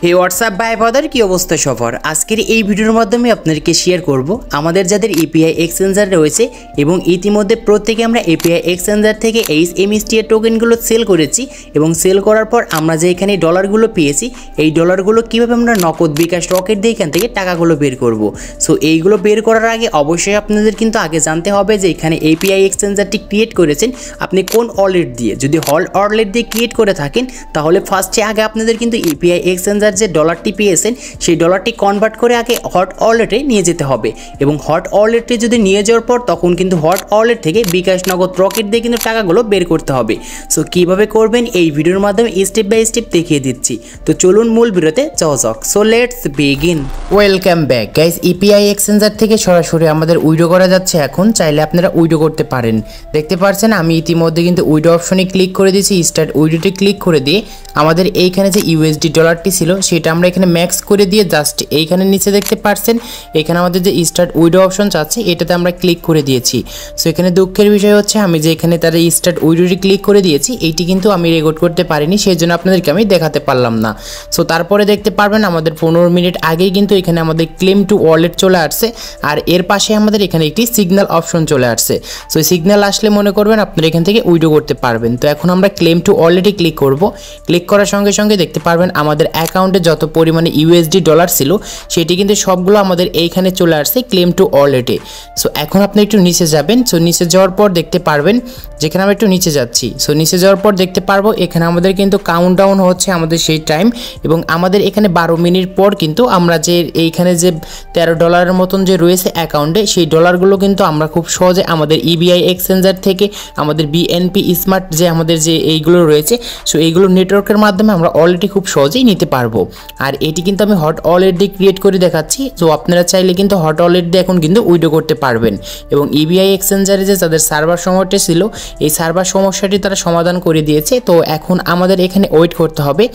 হে WhatsApp ভাই brother, কি অবস্থা সবার? আজকের এই ভিডিওর মাধ্যমে আপনাদেরকে শেয়ার করব আমাদের যাদের এপিআই এক্সচেঞ্জার রয়েছে এবং ইতিমধ্যে প্রত্যেকে আমরা এপিআই এক্সচেঞ্জার থেকে এইচএমএসটি এর টোকেনগুলো সেল করেছি এবং সেল করার পর আমরা যে এখানে ডলারগুলো পেয়েছি এই ডলারগুলো কীভাবে আমরা নগদ বিকাশ রকেট দিয়ে এখান থেকে টাকাগুলো বের করব। সো এইগুলো বের করার আগে অবশ্যই আপনাদের কিন্তু আগে জানতে হবে যে এখানে এপিআই এক্সচেঞ্জারটি ক্রিয়েট করেছেন আপনি কোন ওয়ালেট দিয়ে। যদি ওয়ালেট দিয়ে ক্রিয়েট করে থাকেন তাহলে ফার্স্টে আগে আপনাদের কিন্তু এপিআই এক্সচেঞ্জার যে ডলারটি পেয়েছেন সেই ডলারটি কনভার্ট করে আগে হট ওয়ালেটে নিয়ে যেতে হবে এবং হট ওয়ালেটে যদি নিয়ে যাওয়ার পর তখন কিন্তু হট ওয়ালেট থেকে বিকাশ নগদ রকেট দিয়ে কিন্তু টাকাগুলো বের করতে হবে। সো কিভাবে করবেন এই ভিডিওর মাধ্যমে স্টেপ বাই স্টেপ দেখিয়ে দিচ্ছি। তো চলুন মূল ভিডিওতে যাওয়া যাক। So let's begin. Welcome back guys. API exchanger থেকে সরাসরি আমাদের উইড্রো করা যাচ্ছে। এখন চাইলে আপনারা উইড্রো করতে পারেন। দেখতে পাচ্ছেন আমি ইতিমধ্যে কিন্তু উইড্রো অপশনে ক্লিক করে দিয়েছি। স্টার্ট উইড্রোতে ক্লিক করে দিয়ে আমাদের এইখানে যে ইউএসডি ডলারটি ছিল সেটা আমরা এখানে ম্যাক্স করে দিয়ে জাস্ট এইখানে নিচে দেখতে পাচ্ছেন এখানে আমাদের যে স্টার্ট উইড্রো অপশন আছে এটাতে আমরা ক্লিক করে দিয়েছি। সো এখানে দুঃখের বিষয় হচ্ছে আমি যে এখানে তার স্টার্ট উইড্রোটি ক্লিক করে দিয়েছি এইটি কিন্তু আমি রেকর্ড করতে পারিনি, সেই জন্য আপনাদেরকে আমি দেখাতে পারলাম না। সো তারপরে দেখতে পারবেন আমাদের 15 মিনিট আগেই কিন্তু এখানে আমাদের ক্লেম টু ওয়ালেট চলে আসছে আর এর পাশে আমাদের এখানে একটি সিগন্যাল অপশন চলে আসছে। সো সিগন্যাল আসলে মনে করবেন আপনারা এখান থেকে উইড্রো করতে পারবেন। তো এখন আমরা ক্লেম টু ওয়ালেটে ক্লিক করব। ক্লিক করার সঙ্গে সঙ্গে দেখতে পারবেন আমাদের অ্যাকাউন্টে যত পরিমাণে ইউএসডি ডলার ছিল সেটি কিন্তু সবগুলো আমাদের এইখানে চলে আসছে ক্লেম টু ওয়ালেটে। সো এখন আপনি একটু নিচে যাবেন। সো নিচে যাওয়ার পর দেখতে পারবেন যেখানে আমরা একটু নিচে যাচ্ছি। সো নিচে যাওয়ার পর দেখতে পারবো এখানে আমাদের কিন্তু কাউন্টডাউন হচ্ছে আমাদের সেই টাইম এবং আমাদের এখানে 12 মিনিট পর কিন্তু আমরা যে এইখানে যে 13 ডলারের মতন যে রয়েছে অ্যাকাউন্টে সেই ডলারগুলো কিন্তু আমরা খুব সহজে আমাদের ইবিআই এক্সচেঞ্জার থেকে আমাদের বিএনপি স্মার্ট যে আমাদের যে এইগুলো রয়েছে সো এইগুলো নেটওয়ার্কের মাধ্যমে আমরা অলরেডি খুব সহজেই নিতে পারবো। আর এটি কিন্তু আমি হট ওয়ালেট দিয়ে ক্রিয়েট করে দেখাচ্ছি। তো আপনারা চাইলে কিন্তু হট ওয়ালেট দিয়ে এখন কিন্তু উইড্রো করতে পারবেন এবং ইবিআই এক্সচেঞ্জারে যে তাদের সার্ভার সমস্যাটি ছিল এই সার্ভার সমস্যাটি তারা সমাধান করে দিয়েছে। তো এখন আমাদের এখানে ওয়েট করতে হবে।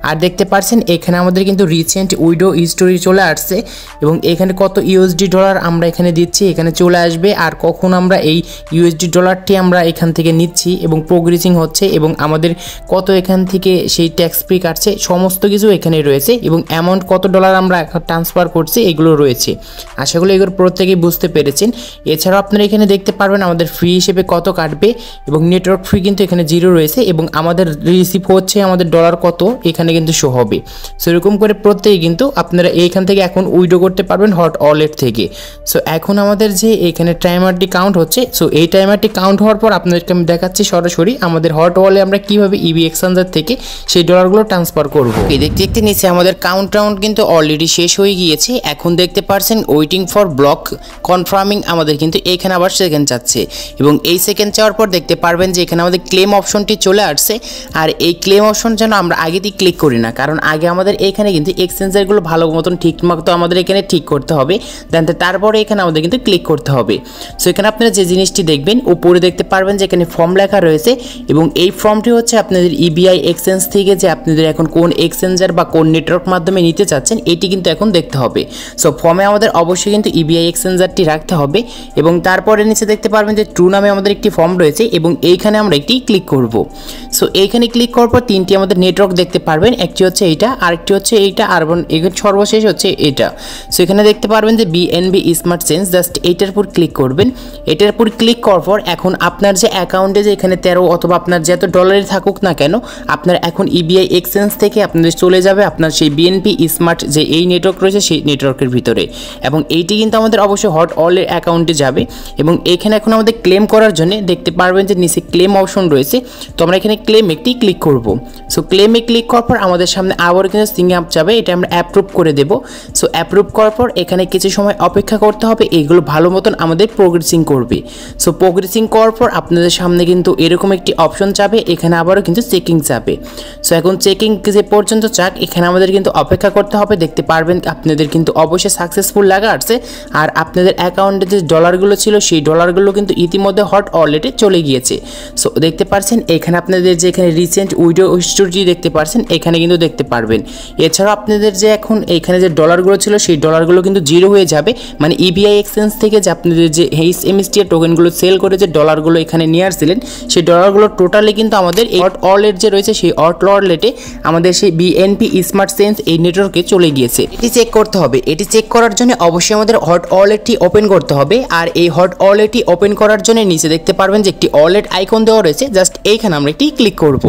আর দেখতে পাচ্ছেন এখানে আমাদের কিন্তু রিসেন্ট উইড্রো হিস্টোরি চলে আসছে এবং এখানে কত ইউএসডি ডলার আমরা এখানে দিচ্ছি এখানে চলে আসবে আর কখন আমরা এই ইউএসডি ডলারটি আমরা এখান থেকে নিচ্ছি এবং প্রোগ্রেসিং হচ্ছে এবং আমাদের কত এখান থেকে সেই ট্যাক্স ফ্রি কাটছে সমস্ত কিছু এখানে রয়েছে এবং অ্যামাউন্ট কত ডলার আমরা ট্রান্সফার করছি এগুলো রয়েছে। আশা করি এগুলো প্রত্যেকেই বুঝতে পেরেছেন। এছাড়াও আপনারা এখানে দেখতে পারবেন আমাদের ফ্রি হিসেবে কত কাটবে এবং নেটওয়ার্ক ফ্রি কিন্তু এখানে 0 রয়েছে এবং আমাদের রিসিভ হচ্ছে আমাদের ডলার কত এখানে কিন্তু শো হবে। সেরকম করে প্রত্যেকেই কিন্তু আপনারা এইখান থেকে এখন উইড্রো করতে পারবেন হট ওয়ালেট থেকে। সো এখন আমাদের যে এখানে টাইমারটি কাউন্ট হচ্ছে সো এই টাইমারটি কাউন্ট হওয়ার পর আপনাদেরকে আমি দেখাচ্ছি সরাসরি আমাদের হট ওয়ালে আমরা কীভাবে ইবি এক্সচেঞ্জার থেকে সেই ডলারগুলো ট্রান্সফার করবো। দেখতে দেখতে নিচে আমাদের কাউন্টডাউন কিন্তু অলরেডি শেষ হয়ে গিয়েছে। এখন দেখতে পাচ্ছেন ওয়েটিং ফর ব্লক কনফার্মিং আমাদের কিন্তু এখানে আবার সেকেন্ড যাচ্ছে এবং এই সেকেন্ড যাওয়ার পর দেখতে পারবেন যে এখানে আমাদের ক্লেম অপশনটি চলে আসছে। আর এই ক্লেম অপশন যেন আমরা আগে দিয়ে ক্লিক করি না, কারণ আগে আমাদের এখানে কিন্তু এক্সচেঞ্জারগুলো ভালো মতন ঠিকমতো আমাদের এখানে ঠিক করতে হবে, তারপরে এখানে আমাদের কিন্তু ক্লিক করতে হবে। সো এখানে আপনারা যে জিনিসটি দেখবেন উপরে দেখতে পারবেন যে এখানে ফর্ম লেখা রয়েছে এবং এই ফর্মটি হচ্ছে আপনাদের ইবিআই এক্সচেঞ্জ থেকে যে আপনাদের এখন কোন এক্সচেঞ্জার বা কোন নেটওয়ার্ক মাধ্যমে নিতে চাচ্ছেন এটি কিন্তু এখন দেখতে হবে। সো ফর্মে আমাদের অবশ্যই কিন্তু ইবিআই এক্সচেঞ্জারটি রাখতে হবে এবং তারপরে নিচে দেখতে পারবেন যে ট্রু নামে আমাদের একটি ফর্ম রয়েছে এবং এইখানে আমরা একটি ক্লিক করব। সো এইখানে ক্লিক করার পর তিনটি আমাদের নেটওয়ার্ক দেখতে পারবেন, একটি হচ্ছে এইটা, আরেকটি হচ্ছে এইটা, আর সর্বশেষ হচ্ছে এটা। সো এখানে দেখতে পারবেন যে বিএনবি স্মার্ট চেঞ্জ, জাস্ট এইটার উপর ক্লিক করবেন। এটার উপর ক্লিক করার পর এখন আপনার যে অ্যাকাউন্টে যে এখানে 13 অথবা আপনার যত ডলারই থাকুক না কেন আপনার এখন ইবিআই এক্সচেঞ্জ থেকে আপনাদের চলে যাবে আপনার সেই বিএনপি স্মার্ট যে এই নেটওয়ার্ক রয়েছে সেই নেটওয়ার্কের ভিতরে এবং এইটি কিন্তু আমাদের অবশ্যই হট ওয়ালেট অ্যাকাউন্টে যাবে এবং এখানে এখন আমাদের ক্লেম করার জন্য দেখতে পারবেন যে নিচে ক্লেম অপশন রয়েছে। তো আমরা এখানে ক্লেম একটি ক্লিক করব। সো ক্লেমে ক্লিক করার পর আমাদের সামনে আবার কিন্তু সিং আপ যাবে, এটা আমরা অ্যাপ্রুভ করে দেব। সো অ্যাপ্রুভ করার পর এখানে কিছু সময় অপেক্ষা করতে হবে, এইগুলো ভালো মতন আমাদের প্রোগ্রেসিং করবে। সো প্রোগ্রেসিং করার পর আপনাদের সামনে কিন্তু এরকম একটি অপশন যাবে, এখানে আবারও কিন্তু চেকিং যাবে। সো এখন চেকিং যে পর্যন্ত যাক এখানে আমাদের কিন্তু অপেক্ষা করতে হবে। দেখতে পারবেন আপনাদের কিন্তু অবশ্যই সাকসেসফুল লাগা আসছে আর আপনাদের অ্যাকাউন্টে যে ডলারগুলো ছিল সেই ডলারগুলো কিন্তু ইতিমধ্যে হট ওয়ালেটে চলে গিয়েছে। সো দেখতে পাচ্ছেন এখানে আপনাদের যে এখানে রিসেন্ট উইড্রো হিস্টোরি দেখতে পাচ্ছেন এখানে কিন্তু দেখতে পারবেন। এছাড়াও আপনাদের যে এখন এখানে যে ডলারগুলো ছিল সেই ডলারগুলো কিন্তু 0 হয়ে যাবে, মানে ইবিআই এক্সচেঞ্জ থেকে যে আপনাদের যে এইচএমএসটি এর টোকেনগুলো সেল করে যে ডলারগুলো এখানে নিয়ে আসছিলেন সেই ডলারগুলো টোটালি কিন্তু আমাদের হট ওয়ালেট যে রয়েছে সেই হট ওয়ালেটে আমাদের সেই বিএনপি স্মার্ট সেন্স এই নেটওয়ার্কে চলে গিয়েছে। এটি চেক করতে হবে। এটি চেক করার জন্য অবশ্যই আমাদের হট ওয়ালেটটি ওপেন করতে হবে। আর এই হট ওয়ালেটটি ওপেন করার জন্য নিচে দেখতে পারবেন যে একটি ওয়ালেট আইকন দেওয়া রয়েছে, জাস্ট এইখানে আমরা একটি ক্লিক করব।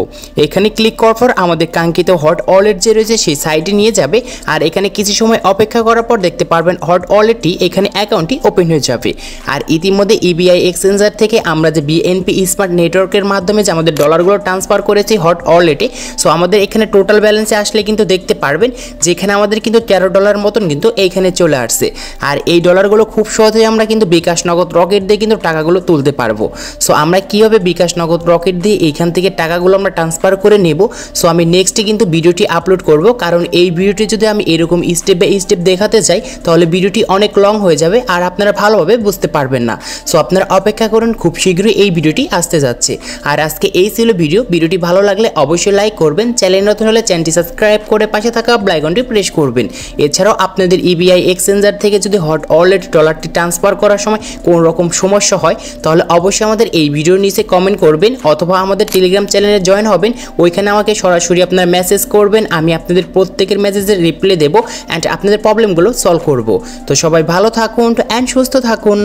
এখানে ক্লিক করার পর আমাদের কাঙ্ক্ষিত হট ওয়ালেট যে রয়েছে সেই সাইটে নিয়ে যাবে। আর এখানে কিছু সময় অপেক্ষা করার পর দেখতে পারবেন হট ওয়ালেটটি এখানে অ্যাকাউন্টটি ওপেন হয়ে যাবে। আর ইতিমধ্যে ইবিআই এক্সচেঞ্জার থেকে আমরা যে বিএনপি স্মার্ট নেটওয়ার্কের মাধ্যমে যে আমাদের ডলারগুলো ট্রান্সফার করেছি হট ওয়ালেটে, সো আমাদের এখানে টোটাল ব্যালেন্সে আসলে কিন্তু দেখতে পারবেন যেখানে আমাদের কিন্তু $13 মতন কিন্তু এইখানে চলে আসছে। আর এই ডলারগুলো খুব সহজেই আমরা কিন্তু বিকাশ নগদ রকেট দিয়ে কিন্তু টাকাগুলো তুলতে পারবো। সো আমরা কীভাবে বিকাশ নগদ রকেট দিয়ে এইখান থেকে টাকাগুলো আমরা ট্রান্সফার করে নেব, সো আমি নেক্সটে কিন্তু ভিডিওটি আপলোড করব। কারণ এই ভিডিওটি যদি আমি এরকম স্টেপ বাই স্টেপ দেখাতে চাই তাহলে ভিডিওটি অনেক লং হয়ে যাবে আর আপনারা ভালোভাবে বুঝতে পারবেন না। সো আপনারা অপেক্ষা করুন, খুব শীঘ্রই এই ভিডিওটি আসতে যাচ্ছে। আর আজকে এই ছিল ভিডিওটি ভালো লাগলে অবশ্যই লাইক করবেন, চ্যানেল নতুন হলে চ্যানেলটি সাবস্ক্রাইব করে পাশে থাকা বেল আইকনটি প্রেস করবেন। এছাড়াও আপনাদের ইবিআই এক্সচেঞ্জার থেকে যদি হট ওয়ালেট ডলারটি ট্রান্সফার করার সময় কোনো রকম সমস্যা হয় তাহলে অবশ্যই আমাদের এই ভিডিওর নিচে কমেন্ট করবেন অথবা আমাদের টেলিগ্রাম চ্যানেলে জয়েন হবেন। ওইখানে আমাকে সরাসরি আপনার মেসেজ করবেন, আমি আপনাদের প্রত্যেকের মেসেজের রিপ্লাই দেবো অ্যান্ড আপনাদের প্রবলেমগুলো সলভ করব। তো সবাই ভালো থাকুন অ্যান্ড সুস্থ থাকুন।